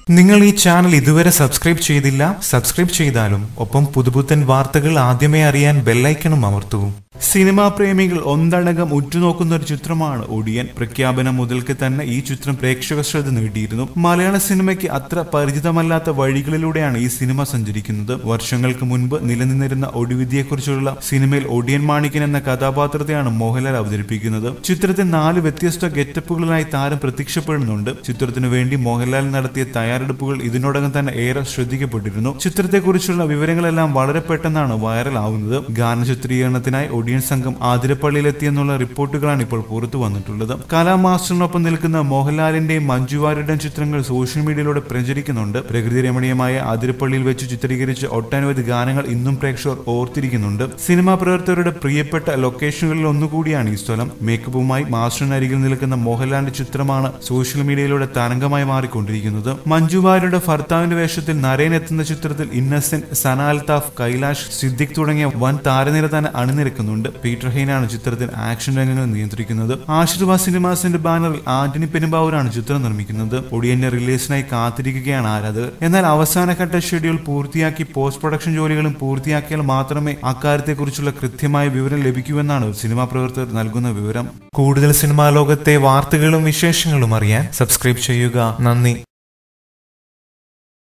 നിങ്ങൾ ഈ ചാനൽ ഇതുവരെ സബ്സ്ക്രൈബ് ചെയ്തില്ല, സബ്സ്ക്രൈബ് ചെയ്താലും ഒപ്പം പുതുപുത്തൻ വാർത്തകൾ ആദ്യമേ അറിയാൻ ബെല്ലൈക്കണും അമർത്തൂ. സിനിമാ പ്രേമികൾ ഒന്നടങ്കം ഉറ്റുനോക്കുന്ന ഒരു ചിത്രമാണ് ഒടിയൻ. പ്രഖ്യാപനം മുതൽക്ക് തന്നെ ഈ ചിത്രം പ്രേക്ഷക ശ്രദ്ധ നേടിയിരുന്നു. മലയാള സിനിമയ്ക്ക് അത്ര പരിചിതമല്ലാത്ത വഴികളിലൂടെയാണ് ഈ സിനിമ സഞ്ചരിക്കുന്നത്. വർഷങ്ങൾക്ക് മുൻപ് നിലനിന്നിരുന്ന ഒടിവിദ്യയെക്കുറിച്ചുള്ള സിനിമയിൽ ഒടിയൻ മാണിക്കൻ എന്ന കഥാപാത്രത്തെയാണ് മോഹൻലാൽ അവതരിപ്പിക്കുന്നത്. ചിത്രത്തിൽ 4 വ്യത്യസ്ത ഗെറ്റപ്പുകളിലായി താരം പ്രത്യക്ഷപ്പെടുന്നുണ്ട്. ചിത്രത്തിനു വേണ്ടി മോഹൻലാൽ നടത്തിയ തയ്യാറെടുപ്പുകൾ ഇതിനോടകം തന്നെ ഏറെ ശ്രദ്ധിക്കപ്പെട്ടിരുന്നു. ചിത്രത്തെക്കുറിച്ചുള്ള വിവരങ്ങളെല്ലാം വളരെ പെട്ടെന്നാണ് വൈറൽ ആവുന്നത്. ഗാന ചിത്രീകരണത്തിനായി ഒടിയൻ സംഘം ആതിരപ്പള്ളിയിലെത്തിയെന്നുള്ള റിപ്പോർട്ടുകളാണ് ഇപ്പോൾ പുറത്തു വന്നിട്ടുള്ളത്. കലാമാസ്റ്ററിനൊപ്പം നിൽക്കുന്ന മോഹൻലാലിന്റെയും മഞ്ജു വാര്യരുടെയും ചിത്രങ്ങൾ സോഷ്യൽ മീഡിയയിലൂടെ പ്രചരിക്കുന്നുണ്ട്. പ്രകൃതി രമണീയമായ ആതിരപ്പള്ളിയിൽ വെച്ച് ചിത്രീകരിച്ച ഒട്ടനവധി ഗാനങ്ങൾ ഇന്നും പ്രേക്ഷകർ ഓർത്തിരിക്കുന്നുണ്ട്. സിനിമാ പ്രവർത്തകരുടെ പ്രിയപ്പെട്ട ലൊക്കേഷനുകളിൽ ഒന്നുകൂടിയാണ് ഈ സ്ഥലം. മേക്കപ്പുമായി മാസ്റ്ററിനരികിൽ നിൽക്കുന്ന മോഹൻലാലിന്റെ ചിത്രമാണ് സോഷ്യൽ മീഡിയയിലൂടെ തരംഗമായി മാറിക്കൊണ്ടിരിക്കുന്നത്. മഞ്ജു വാര്യരുടെ ഭർത്താവിന്റെ വേഷത്തിൽ നരേൻ എത്തുന്ന ചിത്രത്തിൽ ഇന്നസെന്റ്, സന അൽത്താഫ്, കൈലാഷ്, സിദ്ദിഖ് തുടങ്ങിയ വൻ താരനിര തന്നെ അണിനിരക്കുന്നുണ്ട്. പീറ്റർ ഹെയ്നാണ് ചിത്രത്തിൽ ആക്ഷൻ രംഗങ്ങൾ നിയന്ത്രിക്കുന്നത്. ആശീർവാദ് സിനിമാസിന്റെ ബാനറിൽ ആന്റണി പെരുമ്പാവൂരാണ് ചിത്രം നിർമ്മിക്കുന്നത്. ഒടിയന്റെ റിലീസിനായി കാത്തിരിക്കുകയാണ് ആരാധകർ. എന്നാൽ അവസാനഘട്ട ഷെഡ്യൂൾ പൂർത്തിയാക്കി പോസ്റ്റ് പ്രൊഡക്ഷൻ ജോലികളും പൂർത്തിയാക്കിയാൽ മാത്രമേ അക്കാര്യത്തെക്കുറിച്ചുള്ള കൃത്യമായ വിവരം ലഭിക്കൂവെന്നാണ് സിനിമാ പ്രവർത്തകർ നൽകുന്ന വിവരം. കൂടുതൽ സിനിമാ ലോകത്തെ വാർത്തകളും വിശേഷങ്ങളും അറിയാൻ സബ്സ്ക്രൈബ് ചെയ്യുക. നന്ദി.